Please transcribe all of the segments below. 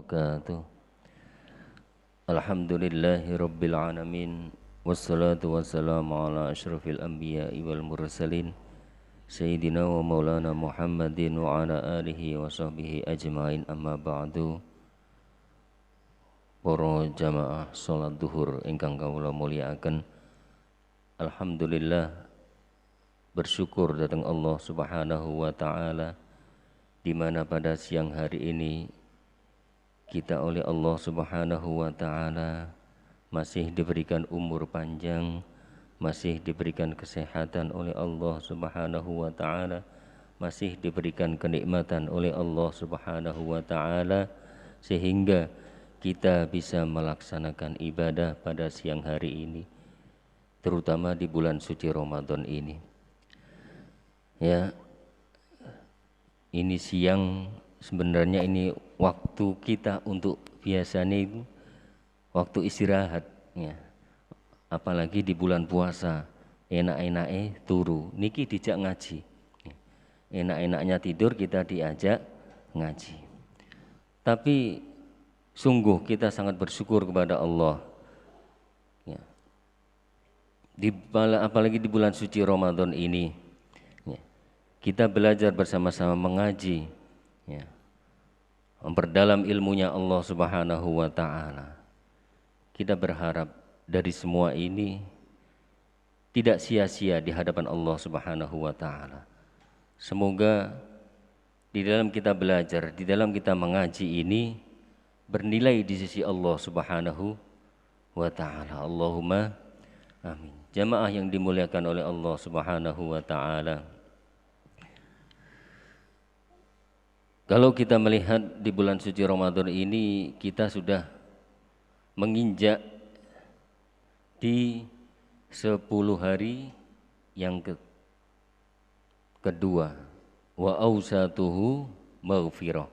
wabarakatuh. Alhamdulillahi rabbil alamin. Wassalatu wassalamu ala asyrafil anbiya'i wal mursalin Sayyidina wa maulana Muhammadin wa ala alihi wa sahbihi ajma'in, amma ba'du. Para jamaah salat duhur ingkang kawula mulyakaken, alhamdulillah, bersyukur datang Allah Subhanahu wa taala di mana pada siang hari ini kita oleh Allah Subhanahu wa taala masih diberikan umur panjang, masih diberikan kesehatan oleh Allah Subhanahu wa taala, masih diberikan kenikmatan oleh Allah Subhanahu wa taala sehingga kita bisa melaksanakan ibadah pada siang hari ini, terutama di bulan suci Ramadan ini. Ya, ini siang, sebenarnya ini waktu kita untuk biasanya itu waktu istirahat ya. Apalagi di bulan puasa, enak-enaknya turu niki dijak ngaji. Enak-enaknya tidur kita diajak ngaji. Tapi sungguh kita sangat bersyukur kepada Allah ya. Apalagi di bulan suci Ramadan ini ya, kita belajar bersama-sama mengaji ya, memperdalam ilmunya Allah Subhanahu wa taala. Kita berharap dari semua ini tidak sia-sia di hadapan Allah Subhanahu wa taala. Semoga di dalam kita belajar, di dalam kita mengaji ini bernilai di sisi Allah Subhanahu wa taala. Allahumma amin. Jamaah yang dimuliakan oleh Allah Subhanahu wa taala, kalau kita melihat di bulan suci Ramadan ini, kita sudah menginjak di 10 hari yang kedua, wa ausatuhu maghfirah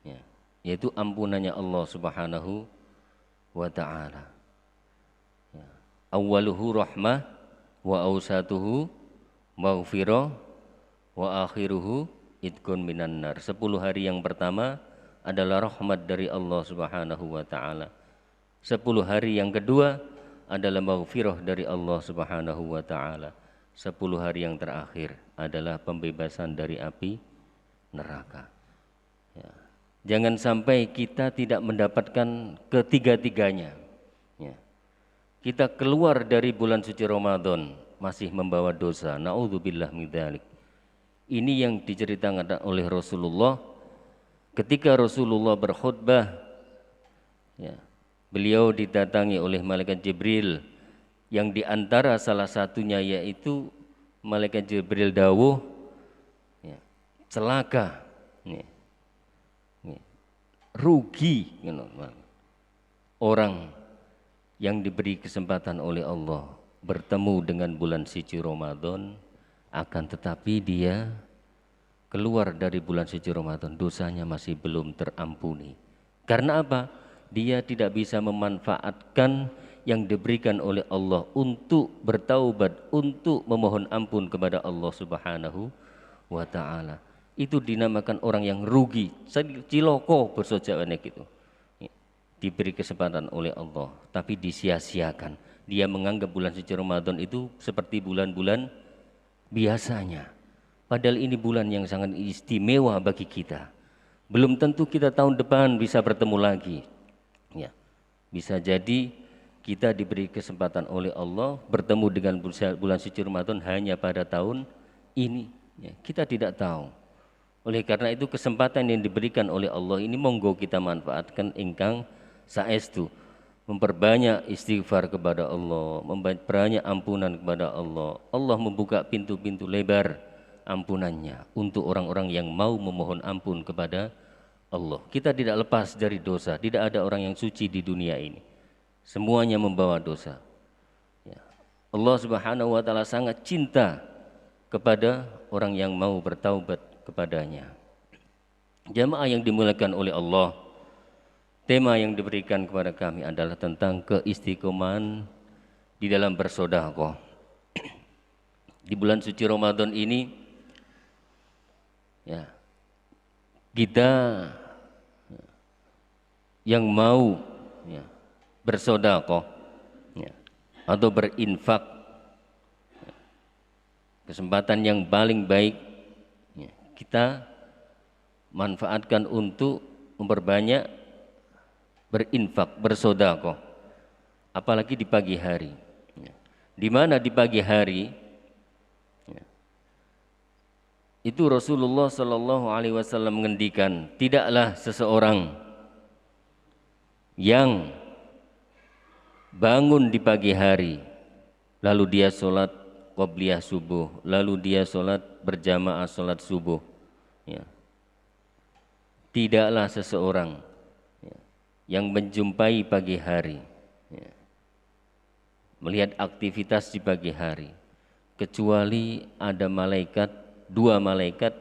ya, yaitu ampunannya Allah Subhanahu wa taala ya. Awwaluhu rahmah wa ausatuhu maghfirah wa akhiruhu idkun minan nar. 10 hari yang pertama adalah rahmat dari Allah Subhanahu wa taala. 10 hari yang kedua adalah maghfirah dari Allah Subhanahu wa taala. 10 hari yang terakhir adalah pembebasan dari api neraka. Ya. Jangan sampai kita tidak mendapatkan ketiga-tiganya. Ya. Kita keluar dari bulan suci Ramadan masih membawa dosa. Na'udzubillah min dzalik. Ini yang diceritakan oleh Rasulullah ketika Rasulullah berkhutbah ya. Beliau didatangi oleh malaikat Jibril yang diantara salah satunya yaitu malaikat Jibril dawuh ya, celaka ya, ya, rugi you know, orang yang diberi kesempatan oleh Allah bertemu dengan bulan suci Ramadan, akan tetapi dia keluar dari bulan suci Ramadan, dosanya masih belum terampuni. Karena apa? Dia tidak bisa memanfaatkan yang diberikan oleh Allah untuk bertaubat, untuk memohon ampun kepada Allah Subhanahu wa taala. Itu dinamakan orang yang rugi, ciloko bersojawane gitu. Diberi kesempatan oleh Allah tapi disia-siakan. Dia menganggap bulan suci Ramadan itu seperti bulan-bulan biasanya. Padahal ini bulan yang sangat istimewa bagi kita. Belum tentu kita tahun depan bisa bertemu lagi. Ya, bisa jadi kita diberi kesempatan oleh Allah bertemu dengan bulan suci Ramadan hanya pada tahun ini. Ya, kita tidak tahu. Oleh karena itu kesempatan yang diberikan oleh Allah ini monggo kita manfaatkan ingkang saestu, memperbanyak istighfar kepada Allah, memperbanyak ampunan kepada Allah. Allah membuka pintu-pintu lebar ampunannya untuk orang-orang yang mau memohon ampun kepada Allah. Kita tidak lepas dari dosa, tidak ada orang yang suci di dunia ini. Semuanya membawa dosa. Ya. Allah Subhanahu wa taala sangat cinta kepada orang yang mau bertaubat kepadanya. Jamaah yang dimuliakan oleh Allah, tema yang diberikan kepada kami adalah tentang keistiqomahan di dalam bersedekah. Di bulan suci Ramadan ini ya, kita yang mau ya, bersedekah ya, atau berinfak, kesempatan yang paling baik ya, kita manfaatkan untuk memperbanyak berinfak, bersedekah, apalagi di pagi hari. Ya. Di mana di pagi hari ya, itu Rasulullah Shallallahu Alaihi Wasallam mengendikan, tidaklah seseorang yang bangun di pagi hari lalu dia sholat qobliyah subuh, lalu dia sholat berjamaah sholat subuh ya. Tidaklah seseorang ya, yang menjumpai pagi hari ya, melihat aktivitas di pagi hari, kecuali ada malaikat, dua malaikat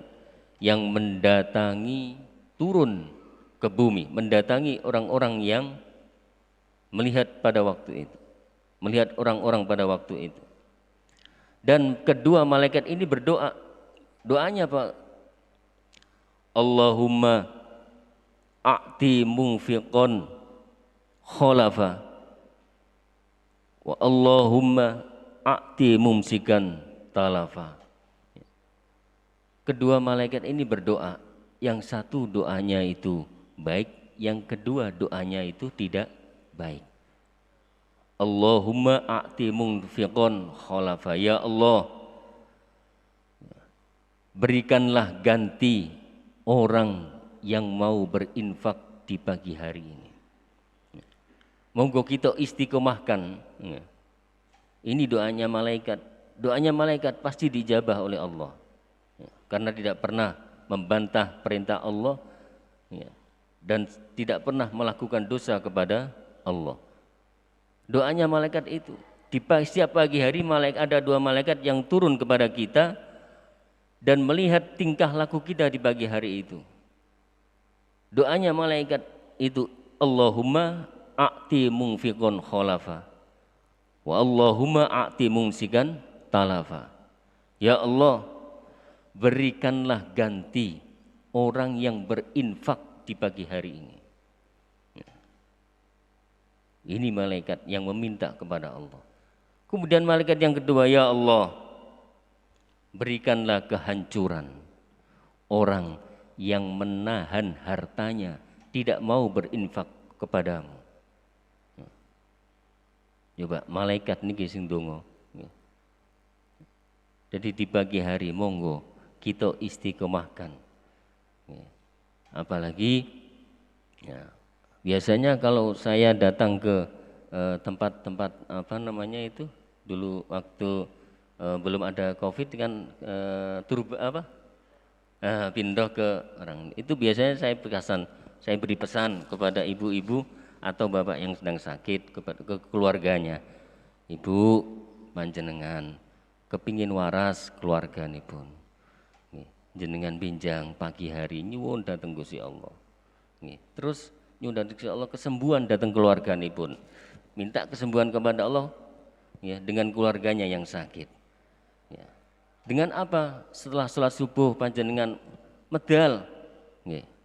yang mendatangi, turun ke bumi, mendatangi orang-orang yang melihat pada waktu itu, melihat orang-orang pada waktu itu. Dan kedua malaikat ini berdoa, doanya apa? Allahumma a'ti munfiqon kholafa wa Allahumma a'ti mumsikan talafa. Kedua malaikat ini berdoa, yang satu doanya itu baik, yang kedua doanya itu tidak baik. Allahumma a'ti munfiqon kholafa, ya Allah berikanlah ganti orang yang mau berinfak di pagi hari ini. Monggo kita istiqomahkan. Ini doanya malaikat. Doanya malaikat pasti dijabah oleh Allah. Karena tidak pernah membantah perintah Allah dan tidak pernah melakukan dosa kepada Allah. Doanya malaikat itu. Di setiap pagi hari ada dua malaikat yang turun kepada kita dan melihat tingkah laku kita di pagi hari itu. Doanya malaikat itu, Allahumma a'ti munfiqon kholafa wa Allahumma a'ti mumsikan talafa. Ya Allah, berikanlah ganti orang yang berinfak di pagi hari ini. Ini malaikat yang meminta kepada Allah. Kemudian malaikat yang kedua, ya Allah, berikanlah kehancuran orang yang menahan hartanya, tidak mau berinfak kepadamu. Coba malaikat niki sing donga. Jadi di pagi hari monggo kita istiqomahkan. Apalagi ya, biasanya kalau saya datang ke tempat-tempat apa namanya itu dulu waktu belum ada Covid kan pindah ke orang itu, biasanya saya beri pesan kepada ibu-ibu atau bapak yang sedang sakit, kepada keluarganya, ibu panjenengan kepingin waras keluarga nipun, jenengan pinjang pagi hari nyuwun dateng Gusti Allah, terus nyuwun dateng Gusti Allah kesembuhan dateng keluarga nipun, minta kesembuhan kepada Allah ya, dengan keluarganya yang sakit ya. Dengan apa? Setelah sholat subuh panjenengan medal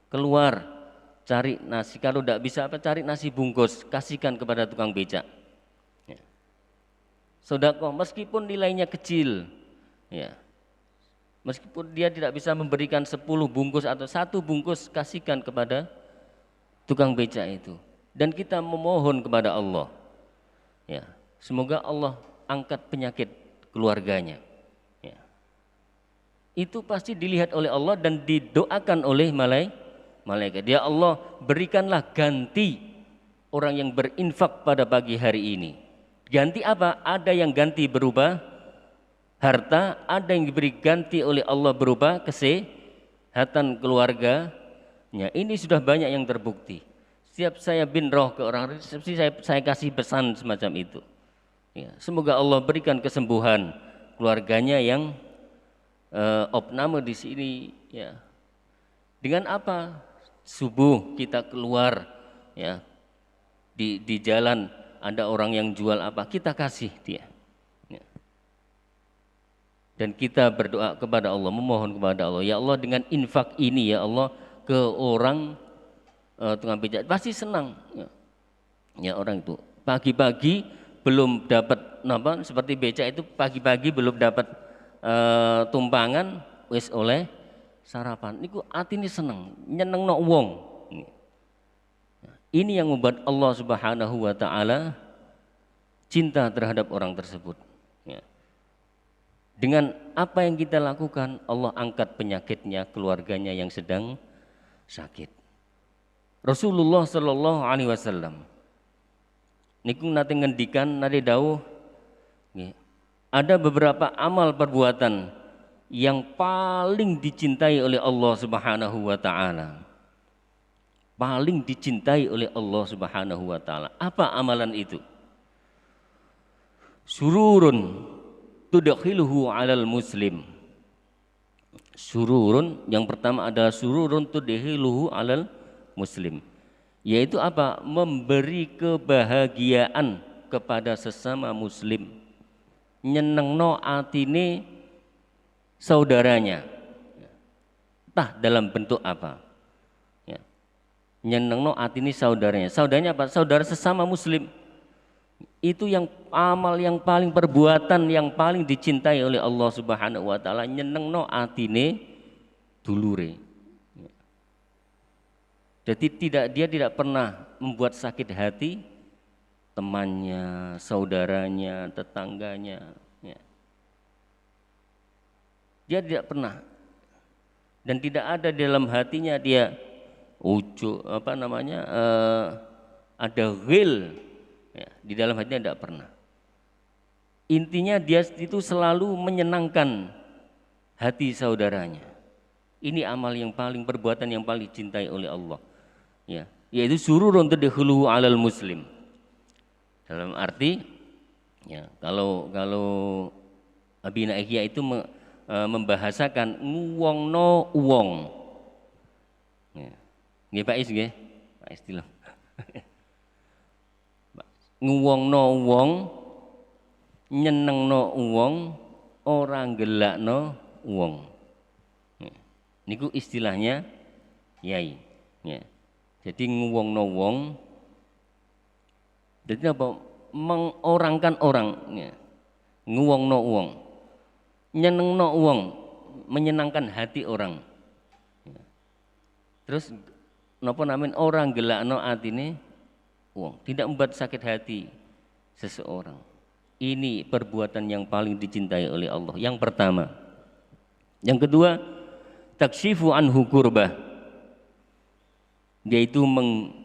keluar cari nasi, kalau tidak bisa cari nasi bungkus, kasihkan kepada tukang becak ya. Sedekah meskipun nilainya kecil ya, meskipun dia tidak bisa memberikan 10 bungkus atau 1 bungkus, kasihkan kepada tukang becak itu. Dan kita memohon kepada Allah ya, semoga Allah angkat penyakit keluarganya. Itu pasti dilihat oleh Allah dan didoakan oleh malaikat. Ya Allah, berikanlah ganti orang yang berinfak pada pagi hari ini. Ganti apa? Ada yang ganti berupa harta, ada yang diberi ganti oleh Allah berupa kesehatan keluarganya. Ini sudah banyak yang terbukti. Setiap saya bin roh ke orang, saya kasih pesan semacam itu. Ya, semoga Allah berikan kesembuhan keluarganya yang opname di sini ya. Dengan apa? Subuh kita keluar ya, di jalan ada orang yang jual apa, kita kasih dia ya. Dan kita berdoa kepada Allah, memohon kepada Allah, ya Allah dengan infak ini ya Allah ke orang tukang becak pasti senang. Ya, ya orang itu pagi-pagi belum dapat apa seperti becak itu pagi-pagi belum dapat tumpangan wis oleh sarapan. Niku atine seneng, nyenengno wong. Ini yang membuat Allah Subhanahu wa taala cinta terhadap orang tersebut. Ya. Dengan apa yang kita lakukan, Allah angkat penyakitnya, keluarganya yang sedang sakit. Rasulullah Shallallahu Alaihi Wasallam niku nate ngendikan nate dawuh, ada beberapa amal perbuatan yang paling dicintai oleh Allah Subhanahu wa taala. Paling dicintai oleh Allah Subhanahu wa taala. Apa amalan itu? Sururun tudkhiluhu 'alal muslim. Sururun yang pertama adalah sururun tudkhiluhu 'alal muslim. Yaitu apa? Memberi kebahagiaan kepada sesama muslim. Nyenengno atine saudaranya. Entah dalam bentuk apa. Ya. Nyenengno atine saudaranya. Saudaranya apa? Saudara sesama muslim. Itu yang amal yang paling perbuatan yang paling dicintai oleh Allah Subhanahu wa taala, nyenengno atine dulure. Jadi dia tidak pernah membuat sakit hati temannya, saudaranya, tetangganya. Ya. Dia tidak pernah dan tidak ada dalam hatinya dia ada ghil. Ya, di dalam hatinya tidak pernah. Intinya dia itu selalu menyenangkan hati saudaranya. Ini amal yang paling perbuatan yang paling dicintai oleh Allah. Ya, yaitu sururun tudkhiluhu 'alal muslim. Dalam arti ya, kalau Abi Ihya itu membahasakan nguwongno wong. Ya. Nggih Pak Is nggih. Pak istilah. Nguwongno wong, nyenengno wong, ora gelakno wong. Niku istilahnya yai. Ya. Jadi nguwongno wong, jadi apa? Mengorangkan orang. Ya. Nguwongno wong, nyenengno wong, menyenangkan hati orang. Ya. Terus napa namin orang gelakno atine wong, tidak membuat sakit hati seseorang. Ini perbuatan yang paling dicintai oleh Allah. Yang pertama. Yang kedua, takshifu anhu kurbah, yaitu menghibur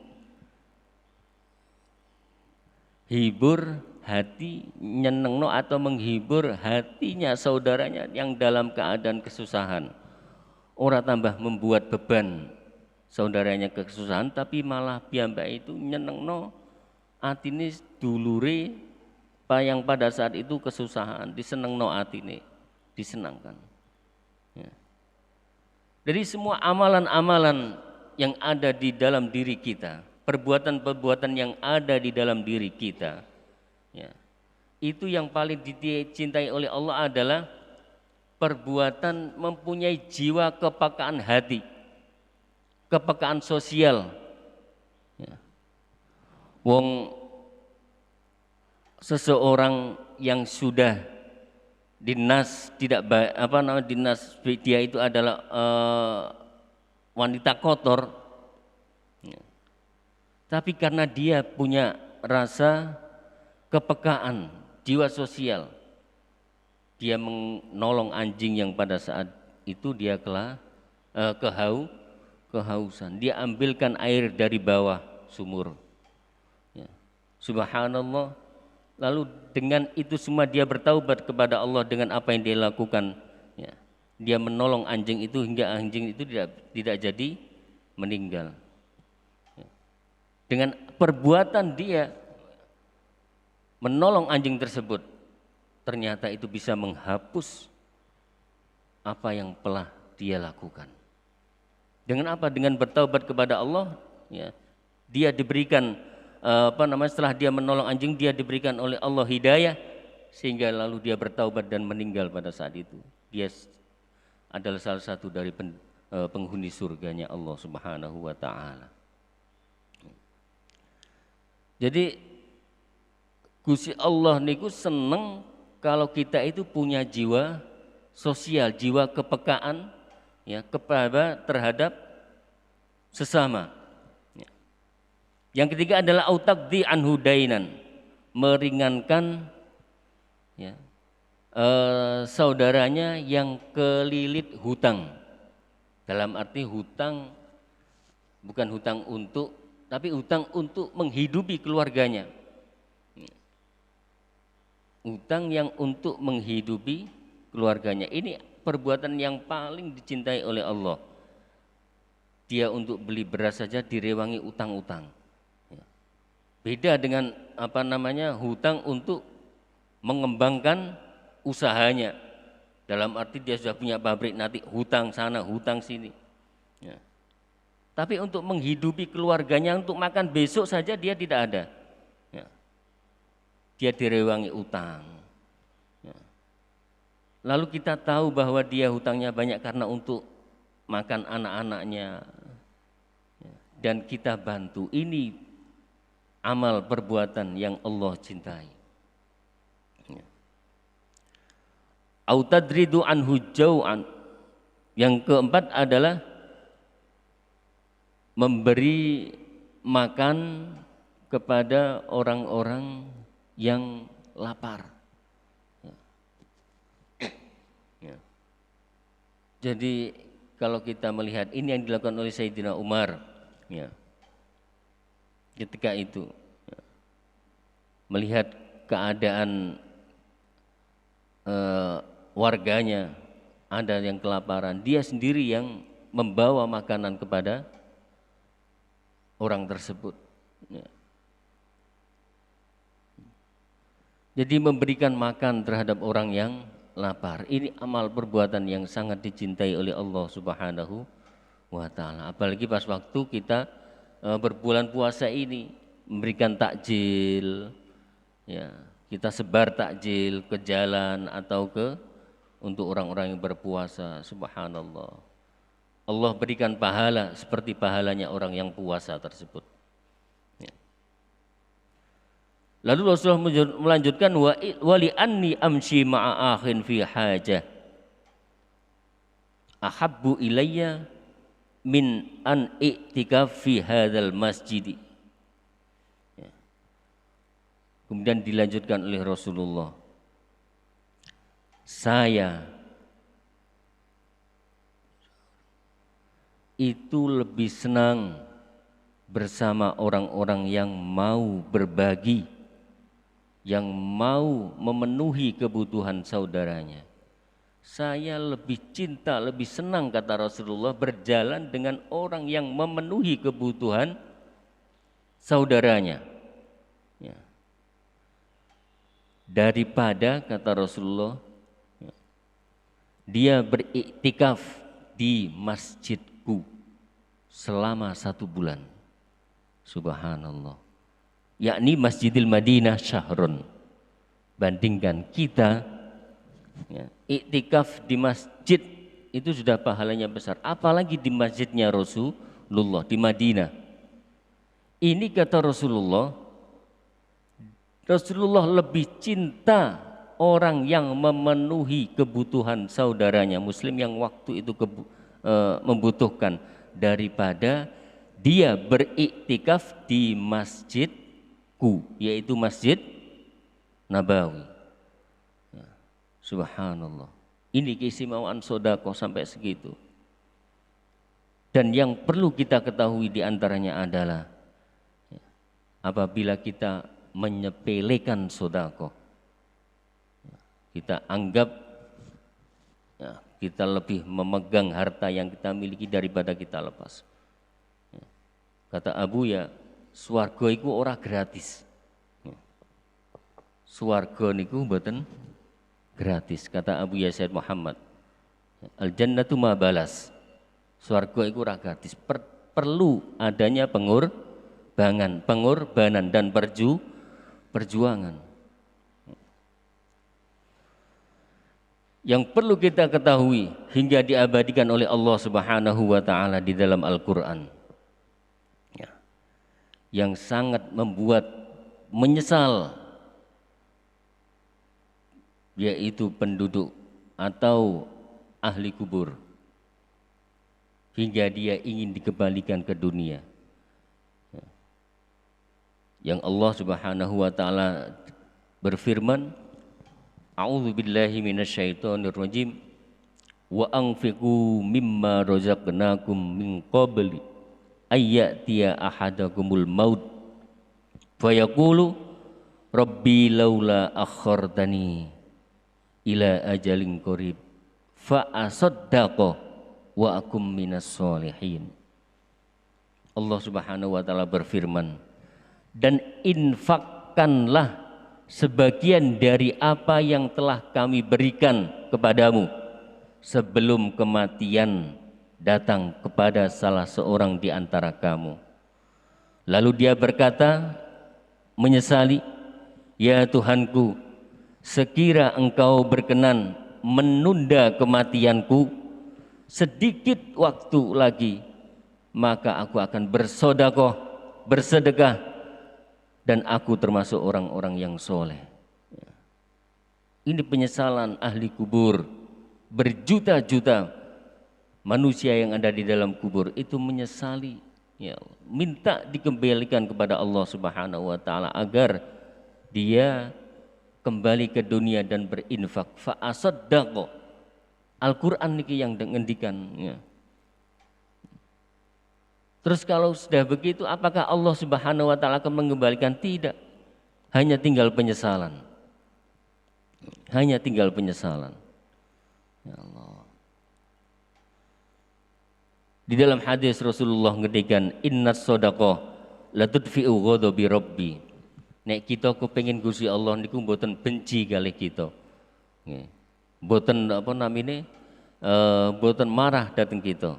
hati, nyenengno atau menghibur hatinya saudaranya yang dalam keadaan kesusahan. Ora tambah membuat beban saudaranya kesusahan, tapi malah piyambak itu nyenengno atine dulure yang pada saat itu kesusahan, disenengno atine, disenangkan. Ya. Dari semua amalan-amalan yang ada di dalam diri kita, perbuatan-perbuatan yang ada di dalam diri kita, ya, itu yang paling dicintai oleh Allah adalah perbuatan mempunyai jiwa kepekaan hati, kepekaan sosial. Ya. Seseorang yang sudah dinas dinas dia itu adalah wanita kotor, ya. Tapi karena dia punya rasa kepekaan, jiwa sosial, dia menolong anjing yang pada saat itu dia kehausan, dia ambilkan air dari bawah sumur. Ya. Subhanallah. Lalu dengan itu semua dia bertaubat kepada Allah dengan apa yang dia lakukan. Ya. Dia menolong anjing itu hingga anjing itu tidak jadi meninggal. Ya. Dengan perbuatan dia menolong anjing tersebut, ternyata itu bisa menghapus apa yang telah dia lakukan. Dengan apa? Dengan bertaubat kepada Allah, ya, dia diberikan setelah dia menolong anjing, dia diberikan oleh Allah hidayah sehingga lalu dia bertaubat dan meninggal pada saat itu. Dia adalah salah satu dari penghuni surganya Allah Subhanahu wa taala. Jadi Gusti Allah niku seneng kalau kita itu punya jiwa sosial, jiwa kepekaan ya kepada terhadap sesama. Ya. Yang ketiga adalah autaqdi anhu dainan, meringankan ya, saudaranya yang kelilit hutang. Dalam arti hutang bukan hutang untuk, tapi hutang untuk menghidupi keluarganya. Hutang yang untuk menghidupi keluarganya. Ini perbuatan yang paling dicintai oleh Allah. Dia untuk beli beras saja direwangi utang-utang. Beda dengan hutang untuk mengembangkan usahanya. Dalam arti dia sudah punya pabrik, nanti hutang sana, hutang sini. Ya. Tapi untuk menghidupi keluarganya, untuk makan besok saja dia tidak ada. Ya. Dia direwangi utang. Ya. Lalu kita tahu bahwa dia hutangnya banyak karena untuk makan anak-anaknya. Ya. Dan kita bantu. Ini amal perbuatan yang Allah cintai. Ya. Autadridu anhu jau'an. Yang keempat adalah memberi makan kepada orang-orang yang lapar. Ya. Jadi kalau kita melihat ini yang dilakukan oleh Sayyidina Umar, ya, ketika itu ya, melihat keadaan warganya ada yang kelaparan, dia sendiri yang membawa makanan kepada orang tersebut. Ya. Jadi memberikan makan terhadap orang yang lapar. Ini amal perbuatan yang sangat dicintai oleh Allah Subhanahu wa ta'ala. Apalagi pas waktu kita berbulan puasa ini, memberikan takjil, ya, kita sebar takjil ke jalan atau untuk orang-orang yang berpuasa. Subhanallah. Allah berikan pahala seperti pahalanya orang yang puasa tersebut. Lalu Rasulullah melanjutkan wali anni amshi ma'a akhin fi hajah ahabbu ilayya min an i'tikaf fi hadzal masjid. Ya. Kemudian dilanjutkan oleh Rasulullah, saya itu lebih senang bersama orang-orang yang mau berbagi, yang mau memenuhi kebutuhan saudaranya. Saya lebih cinta, lebih senang, kata Rasulullah, berjalan dengan orang yang memenuhi kebutuhan saudaranya. Ya. Daripada, kata Rasulullah, ya, dia beriktikaf di masjidku selama 1 bulan. Subhanallah. Yakni Masjidil Madinah syahrun. Bandingkan kita ya, iktikaf di masjid itu sudah pahalanya besar, apalagi di masjidnya Rasulullah di Madinah. Ini kata Rasulullah lebih cinta orang yang memenuhi kebutuhan saudaranya muslim yang waktu itu membutuhkan, daripada dia beriktikaf di masjidku, yaitu Masjid Nabawi. Ya, subhanallah. Ini keistimewaan sedekah sampai segitu. Dan yang perlu kita ketahui diantaranya adalah ya, apabila kita menyepelekan sedekah, ya, kita anggap ya, kita lebih memegang harta yang kita miliki daripada kita lepas. Ya. Kata Abu, ya swarga iku ora gratis. Ya. Swarga niku mboten gratis, kata Abu Yazid Muhammad. Al jannatu ma balas. Swarga iku ora gratis. Perlu adanya pengorbanan dan perjuangan. Yang perlu kita ketahui hingga diabadikan oleh Allah Subhanahu wa taala di dalam Al-Qur'an. Ya. Yang sangat membuat menyesal, yaitu penduduk atau ahli kubur, hingga dia ingin dikembalikan ke dunia. Yang Allah Subhanahu wa taala berfirman, A'udzu billahi minasyaitonir rajim, wa anfiqu mimma razaqnakum min qabli ayyatiya ahadakumul maut fayaqulu rabbi laula akhartani ila ajalin qarib fa asaddaqa wa akum minas solihin. Allah Subhanahu wa taala berfirman, dan infakkanlah sebagian dari apa yang telah kami berikan kepadamu sebelum kematian datang kepada salah seorang di antara kamu. Lalu dia berkata, menyesali, ya Tuhanku, sekira engkau berkenan menunda kematianku sedikit waktu lagi, maka aku akan bersedekah, dan aku termasuk orang-orang yang soleh. Ini penyesalan ahli kubur. Berjuta-juta manusia yang ada di dalam kubur itu menyesali, ya, minta dikembalikan kepada Allah Subhanahu wa taala agar dia kembali ke dunia dan berinfak. Fa asaddaqa. Al-Qur'an niki yang ngendikan, ya. Terus kalau sudah begitu, apakah Allah Subhanahu wa taala akan mengembalikan? Tidak. Hanya tinggal penyesalan. Hanya tinggal penyesalan. Ya Allah. Di dalam hadis Rasulullah ngendikan, innas shadaqah la tudfi'u ghadabi rabbi. Nek kita kepengin Gusti Allah niku mboten benci kalih kita. Nggih. Mboten apa namine? Mboten marah dateng kita.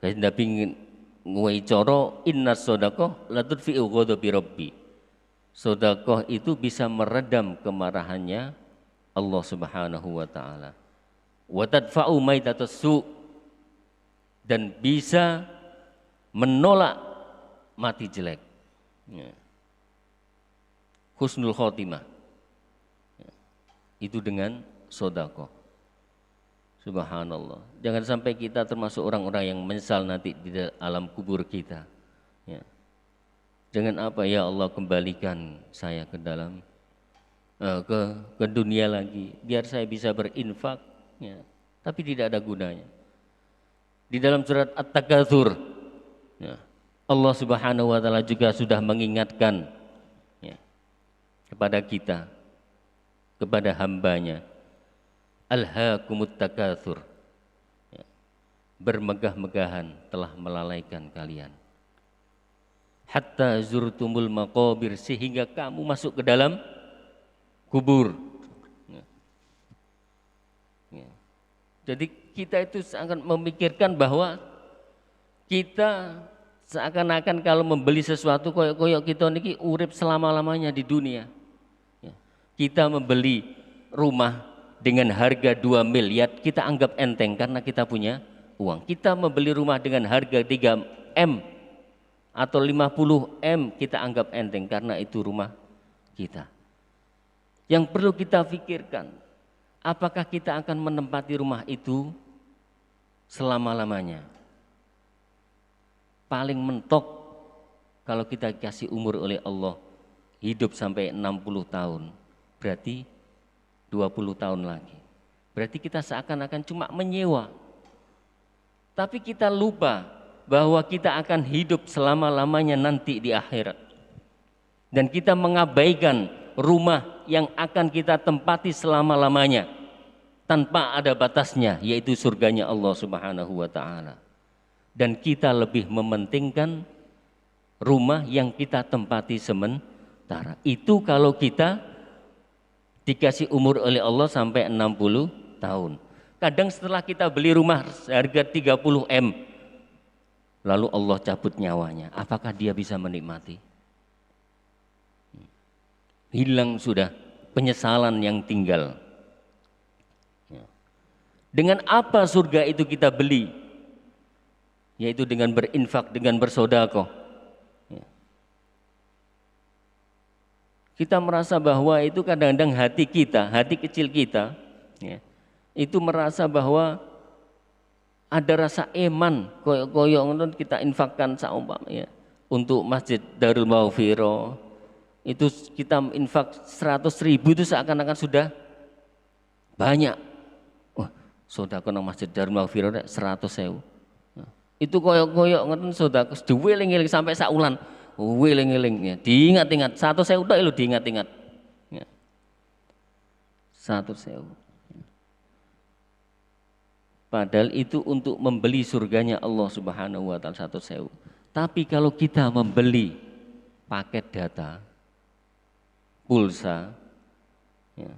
Kayak Nabi nguwai cara innas shadaqah la tudfi'u ghadabi rabbi. Sedekah itu bisa meredam kemarahannya Allah Subhanahu wa taala. Wa tadfa'u maitatas su, dan bisa menolak mati jelek. Ya. Husnul khotimah. Ya. Itu dengan sedekah. Subhanallah. Jangan sampai kita termasuk orang-orang yang menyesal nanti di alam kubur kita. Ya. Jangan apa, ya Allah kembalikan saya ke dalam ke dunia lagi biar saya bisa berinfak, ya. Tapi tidak ada gunanya. Di dalam surat At-Takatsur, ya, Allah Subhanahu wa taala juga sudah mengingatkan, ya, kepada kita, kepada hambanya, alhaakumut takatsur, ya, bermegah-megahan telah melalaikan kalian, hatta zurtumul maqabir, sehingga kamu masuk ke dalam kubur. Ya. Ya. Jadi kita itu akan memikirkan bahwa kita seakan-akan kalau membeli sesuatu koyok-koyok kita niki urip selama-lamanya di dunia. Ya. Kita membeli rumah dengan harga 2 miliar kita anggap enteng karena kita punya uang. Kita membeli rumah dengan harga 3 M atau 50 M kita anggap enteng karena itu rumah kita. Yang perlu kita pikirkan, apakah kita akan menempati rumah itu selama-lamanya? Paling mentok kalau kita kasih umur oleh Allah hidup sampai 60 tahun, berarti 20 tahun lagi. Berarti kita seakan-akan cuma menyewa. Tapi kita lupa bahwa kita akan hidup selama-lamanya nanti di akhirat. Dan kita mengabaikan rumah yang akan kita tempati selama-lamanya tanpa ada batasnya, yaitu surganya Allah Subhanahu wa taala. Dan kita lebih mementingkan rumah yang kita tempati sementara. Itu kalau kita dikasih umur oleh Allah sampai 60 tahun. Kadang setelah kita beli rumah harga 30 M, lalu Allah cabut nyawanya, apakah dia bisa menikmati? Hilang sudah, penyesalan yang tinggal. Dengan apa surga itu kita beli? Yaitu dengan berinfak, dengan bersedekah. Kita merasa bahwa itu kadang-kadang hati kita, hati kecil kita, ya, itu merasa bahwa ada rasa iman, koyok-koyok ngono kita infakkan saumpama ya untuk Masjid Darul Maghfirah. Itu kita infak 100.000 itu seakan-akan sudah banyak. Wah, sedekah nang Masjid Darul Maghfirah 100.000. Itu koyok-koyok ngoten sedekah diweling-eling sampai saulan. Weling-eling ya, diingat-ingat 100.000 tok lho diingat-ingat. Ya. 100.000. Padahal itu untuk membeli surganya Allah Subhanahu wa taala 100.000. Tapi kalau kita membeli paket data pulsa ya,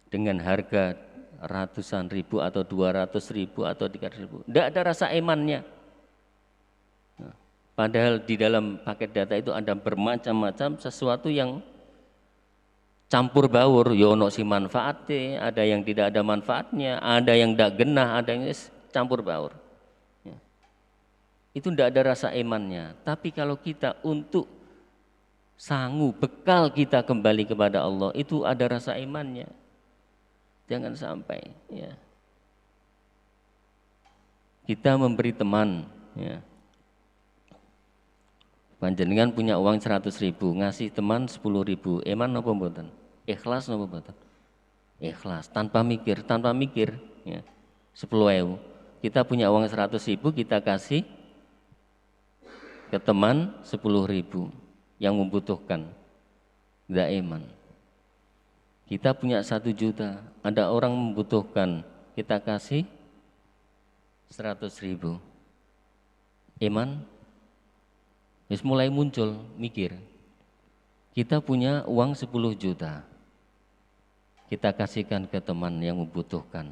dengan harga ratusan ribu atau 200.000 atau 300.000, tidak ada rasa imannya. Padahal di dalam paket data itu ada bermacam-macam sesuatu yang campur baur, yono si manfaatnya, ada yang tidak ada manfaatnya, ada yang tidak genah, ada yang campur baur. Ya. Itu tidak ada rasa imannya. Tapi kalau kita untuk sanggup bekal kita kembali kepada Allah, itu ada rasa imannya. Jangan sampai ya. Kita memberi teman ya. Panjenengan punya uang 100.000, ngasih teman 10.000, eman napa mboten? Ikhlas napa mboten? Ikhlas, tanpa mikir ya. 10.000. Kita punya uang 100.000, kita kasih ke teman 10.000 yang membutuhkan. Tidak iman. Kita punya 1 juta, ada orang membutuhkan, kita kasih 100.000. Iman? Terus mulai muncul mikir, kita punya uang 10 juta, kita kasihkan ke teman yang membutuhkan,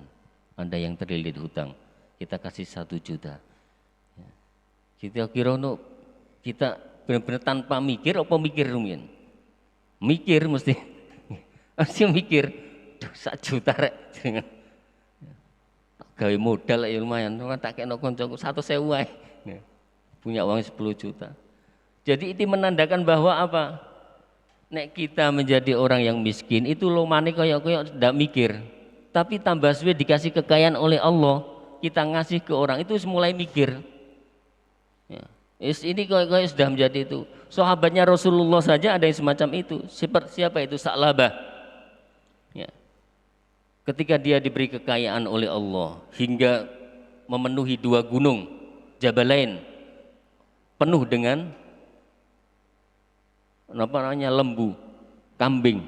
ada yang terlilit hutang, kita kasih 1 juta. Kita kira kita benar-benar tanpa mikir apa mikir rumian? Mikir mesti, mesti mikir, 1 juta rek, gawe modal ya lumayan, tak kena koncoku 100.000 wae, punya uang 10 juta. Jadi itu menandakan bahwa apa? Nek kita menjadi orang yang miskin itu lomane koyok-koyok tidak mikir. Tapi tambah suwe dikasih kekayaan oleh Allah, kita ngasih ke orang itu mulai mikir. Ya. Ini koyok-koyok sudah menjadi itu. Sahabatnya Rasulullah saja ada yang semacam itu. Siapa itu? Sa'labah. Ya. Ketika dia diberi kekayaan oleh Allah hingga memenuhi 2 gunung Jabalain penuh dengan lembu, kambing,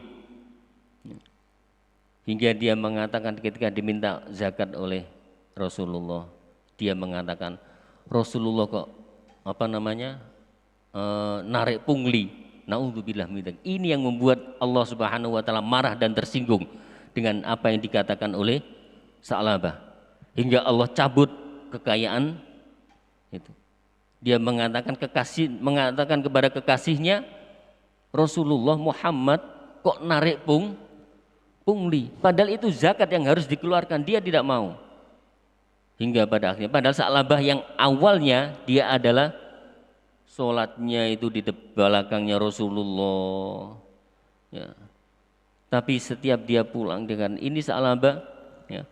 hingga dia mengatakan ketika diminta zakat oleh Rasulullah, dia mengatakan Rasulullah kok narik pungli, naudzubillah min dzalik. Ini yang membuat Allah Subhanahu wa taala marah dan tersinggung dengan apa yang dikatakan oleh Sa'labah, hingga Allah cabut kekayaan itu. Dia mengatakan kepada kekasihnya Rasulullah Muhammad kok narik pungli, padahal itu zakat yang harus dikeluarkan, dia tidak mau. Hingga pada akhirnya, padahal Sa'labah yang awalnya dia adalah sholatnya itu di belakangnya Rasulullah ya. Tapi setiap dia pulang dengan ini Sa'labah ya,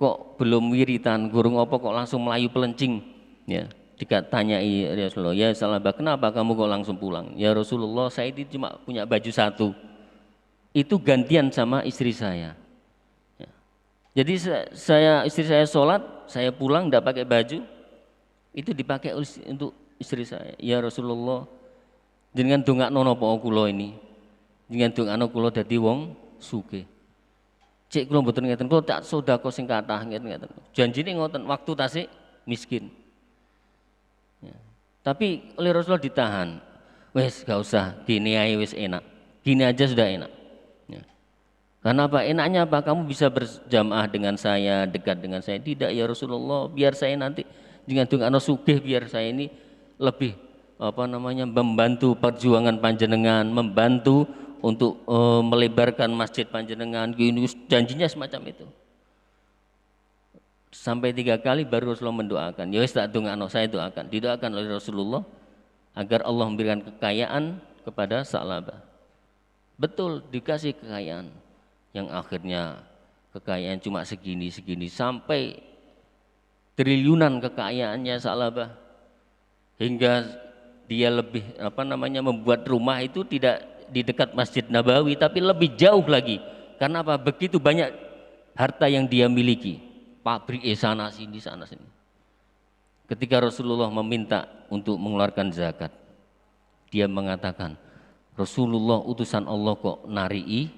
kok belum wiritan, gurung apa kok langsung melayu pelencing ya. Dikatanyai Rasulullah, ya Sa'labah, kenapa kamu kok langsung pulang? Ya Rasulullah, saya itu cuma punya baju 1, itu gantian sama istri saya ya. Jadi istri saya sholat, saya pulang tidak pakai baju, itu dipakai untuk istri saya. Ya Rasulullah, jenengan dongakno napa kula ini, jenengan dongakno kula dadi wong sugih. Cek kula mboten ngeten, kula tak sedekah sing kathah ngeten. Janjine ngoten, waktu tasik miskin. Ya. Tapi oleh Rasulullah ditahan. Wes gak usah, gini aja wes enak. Gini aja sudah enak. Ya. Karena apa? Enaknya apa? Kamu bisa berjamaah dengan saya, dekat dengan saya. Tidak ya Rasulullah, biar saya nanti dengan dongakno sugih, biar saya ini lebih membantu perjuangan panjenengan, membantu untuk melebarkan masjid panjenengan. Gini janjinya semacam itu. Sampai 3 kali baru Rasulullah mendoakan. Ya wis tak dongakno, saya doakan. Didoakan oleh Rasulullah agar Allah memberikan kekayaan kepada Sa'labah. Betul, dikasih kekayaan yang akhirnya kekayaan cuma segini-segini sampai triliunan kekayaannya Sa'labah, hingga dia lebih membuat rumah itu tidak di dekat Masjid Nabawi tapi lebih jauh lagi. Karena apa? Begitu banyak harta yang dia miliki, pabrik sana sini. Ketika Rasulullah meminta untuk mengeluarkan zakat, dia mengatakan, Rasulullah utusan Allah kok narii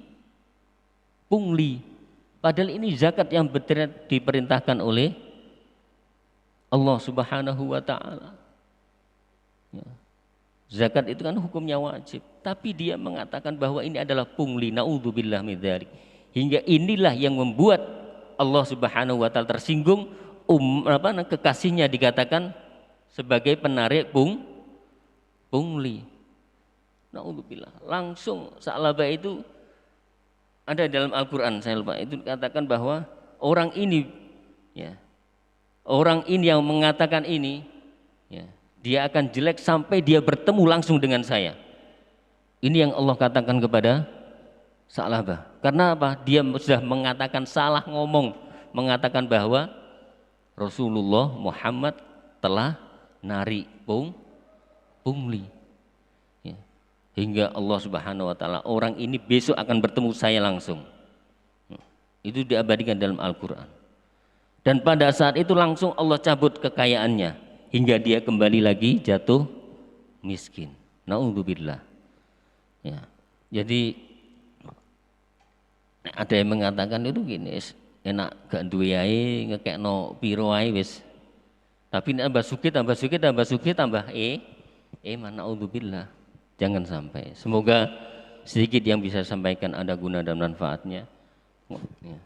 pungli. Padahal ini zakat yang benar diperintahkan oleh Allah Subhanahu wa taala. Ya. Zakat itu kan hukumnya wajib, tapi dia mengatakan bahwa ini adalah pungli, naudzubillah min dzalik. Hingga inilah yang membuat Allah Subhanahu wa taala tersinggung, kekasihnya dikatakan sebagai penarik pungli. Naudzubillah. Langsung Sa'labah itu ada dalam Al-Qur'an, saya lupa, itu dikatakan bahwa orang ini ya, orang ini yang mengatakan ini ya, dia akan jelek sampai dia bertemu langsung dengan saya. Ini yang Allah katakan kepada Sa'labah. Karena apa? Dia sudah mengatakan salah ngomong, mengatakan bahwa Rasulullah Muhammad telah narik pungli. Ya. Hingga Allah Subhanahu wa taala, orang ini besok akan bertemu saya langsung. Itu diabadikan dalam Al-Qur'an. Dan pada saat itu langsung Allah cabut kekayaannya hingga dia kembali lagi jatuh miskin. Naudzubillah. Ya. Jadi ada yang mengatakan itu gini, enak gak duwe ae ngekekno piro ae wis. Tapi tambah sugih tambah mana naudzubillah. Jangan sampai. Semoga sedikit yang bisa sampaikan ada guna dan manfaatnya. Ya.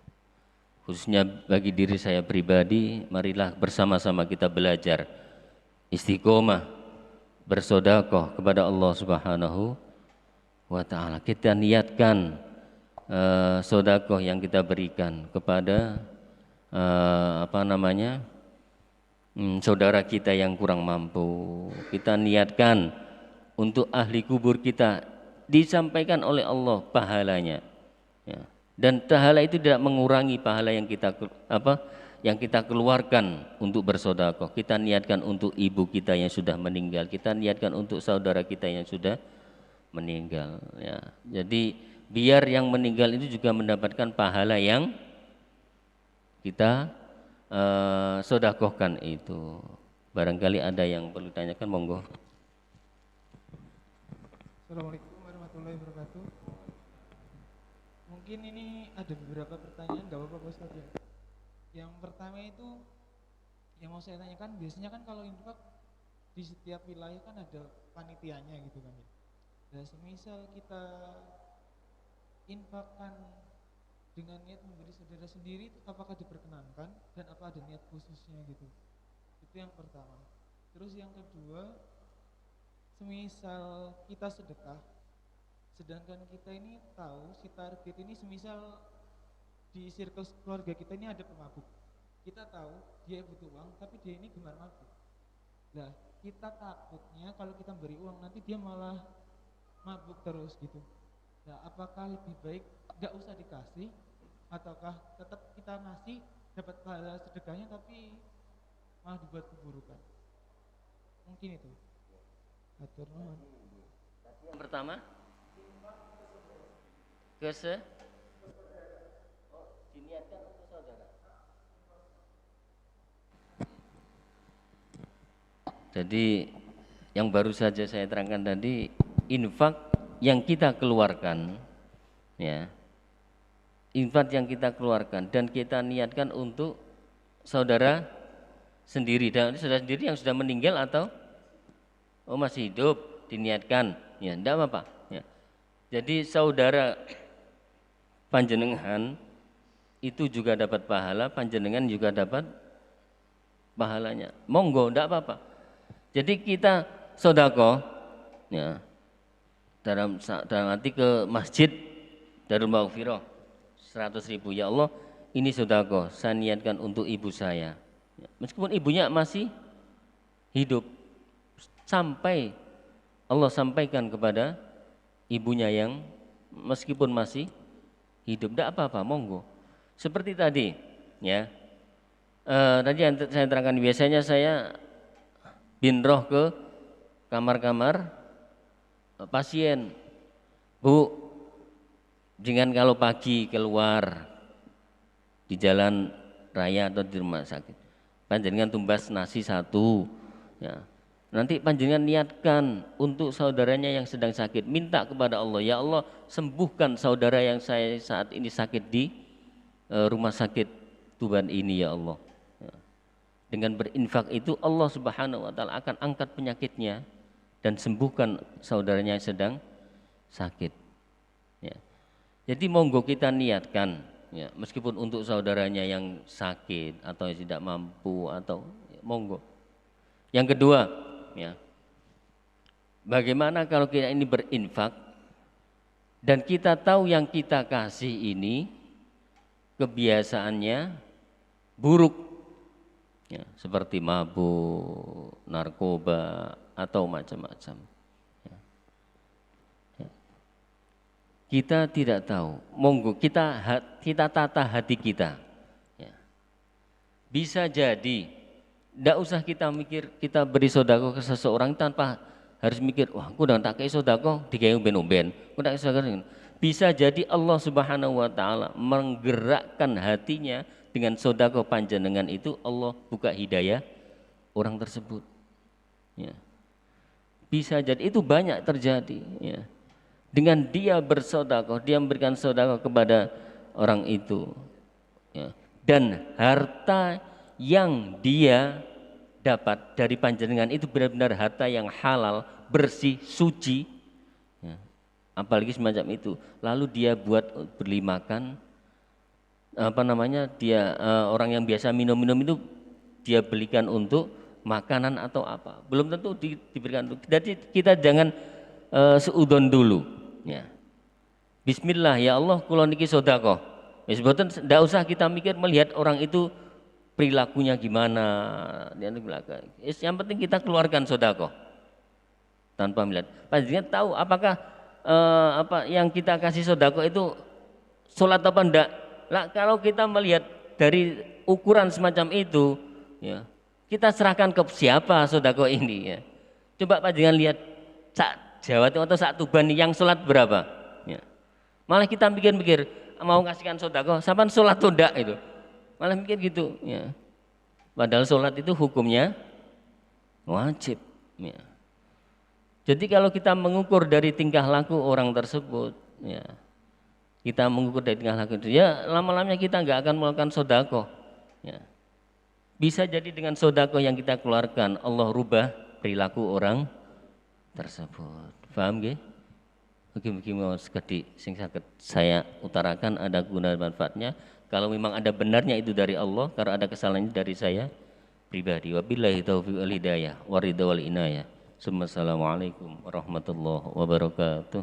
Khususnya bagi diri saya pribadi, marilah bersama-sama kita belajar istiqomah, bersedekah kepada Allah Subhanahu wa taala. Kita niatkan sedekah yang kita berikan kepada saudara kita yang kurang mampu. Kita niatkan untuk ahli kubur kita, disampaikan oleh Allah pahalanya. Ya. Dan pahala itu tidak mengurangi pahala yang kita keluarkan untuk bersedekah. Kita niatkan untuk ibu kita yang sudah meninggal, kita niatkan untuk saudara kita yang sudah meninggal. Ya. Jadi biar yang meninggal itu juga mendapatkan pahala yang kita sedekahkan itu. Barangkali ada yang perlu ditanyakan, monggo. Assalamualaikum warahmatullahi wabarakatuh. Mungkin ini ada beberapa pertanyaan, gak apa-apa Pak Ustadz ya. Yang pertama itu yang mau saya tanyakan, biasanya kan kalau infak di setiap wilayah kan ada panitianya gitu kan ya. Nah, semisal kita infakkan dengan niat memberi saudara sendiri, apakah diperkenankan dan apa ada niat khususnya gitu? Itu yang pertama. Terus yang kedua, semisal kita sedekah, sedangkan kita ini tahu si target ini semisal di circle keluarga kita ini ada pemabuk. Kita tahu dia butuh uang, tapi dia ini gemar mabuk. Nah, kita takutnya kalau kita beri uang nanti dia malah mabuk terus gitu. Nah, apakah lebih baik nggak usah dikasih, ataukah tetap kita ngasih dapat pahala sedekahnya tapi malah dibuat keburukan? Mungkin itu. Atur nuhun. Yang pertama diniatkan untuk saudara. Jadi yang baru saja saya terangkan tadi, infak yang kita keluarkan, ya, infak yang kita keluarkan dan kita niatkan untuk saudara sendiri, dan saudara sendiri yang sudah meninggal atau masih hidup, diniatkan, ya, tidak apa-apa. Ya. Jadi saudara panjenengan itu juga dapat pahala, panjenengan juga dapat pahalanya. Monggo, tidak apa-apa. Jadi kita sedekah, ya, dalam arti ke masjid Darul Maghfirah 100.000, ya Allah, ini sedekah, saya niatkan untuk ibu saya. Ya, meskipun ibunya masih hidup, sampai Allah sampaikan kepada ibunya yang meskipun masih hidup, tidak apa-apa, monggo. Seperti tadi, ya. Tadi yang saya terangkan, biasanya saya binroh ke kamar-kamar pasien. Bu, jangan kalau pagi keluar di jalan raya atau di rumah sakit, panjenengan tumbas nasi satu, ya. Nanti panjenengan niatkan untuk saudaranya yang sedang sakit, minta kepada Allah, ya Allah sembuhkan saudara yang saya saat ini sakit di rumah sakit Tuban ini ya Allah. Ya. Dengan berinfak itu Allah Subhanahu wa taala akan angkat penyakitnya dan sembuhkan saudaranya yang sedang sakit. Ya. Jadi monggo kita niatkan, ya, meskipun untuk saudaranya yang sakit atau yang tidak mampu atau ya, monggo. Yang kedua, ya, bagaimana kalau kita ini berinfak dan kita tahu yang kita kasih ini kebiasaannya buruk, ya, seperti mabuk, narkoba atau macam-macam. Ya. Ya. Kita tidak tahu, monggo kita tata hati kita. Ya. Bisa jadi tidak usah kita mikir kita beri sodako ke seseorang tanpa harus mikir, wah aku udah tak kayak sodako digawe umben-umben. Bisa jadi Allah Subhanahu wa taala menggerakkan hatinya dengan sodako panjenengan itu, Allah buka hidayah orang tersebut. Ya. Bisa jadi, itu banyak terjadi. Ya. Dengan dia bersodako, dia memberikan sodako kepada orang itu. Ya. Dan harta yang dia dapat dari panjenengan itu benar-benar harta yang halal, bersih, suci, ya, apalagi semacam itu. Lalu dia buat beli makan, dia orang yang biasa minum-minum itu dia belikan untuk makanan atau apa, belum tentu diberikan untuk. Jadi kita jangan seudon dulu, ya. Bismillah, ya Allah kula niki sedekah. Wis mboten, ndak usah kita mikir melihat orang itu perilakunya gimana, yang penting kita keluarkan sedekah tanpa melihat. Panjenengan tahu apakah yang kita kasih sedekah itu sholat apa enggak? Lah kalau kita melihat dari ukuran semacam itu, ya, kita serahkan ke siapa sedekah ini, ya. Coba panjenengan lihat sak Jawa Timur atau sak Tuban yang sholat berapa, ya. Malah kita mikir-mikir mau ngasihkan sedekah, sampean sholat atau enggak itu. Malah mikir gitu, ya. Padahal sholat itu hukumnya wajib, ya. Jadi kalau kita mengukur dari tingkah laku orang tersebut, ya, kita mengukur dari tingkah laku itu, ya lama-lamanya kita nggak akan melakukan sedekah, ya. Bisa jadi dengan sedekah yang kita keluarkan Allah rubah perilaku orang tersebut. Paham nggih? Mugi-mugi mau sekedhik sing saged saya utarakan ada guna dan manfaatnya. Kalau memang ada benarnya itu dari Allah, kalau ada kesalahannya dari saya pribadi. Wabillahi taufiq wal hidayah, waridha wal inayah. Assalamualaikum warahmatullahi wabarakatuh.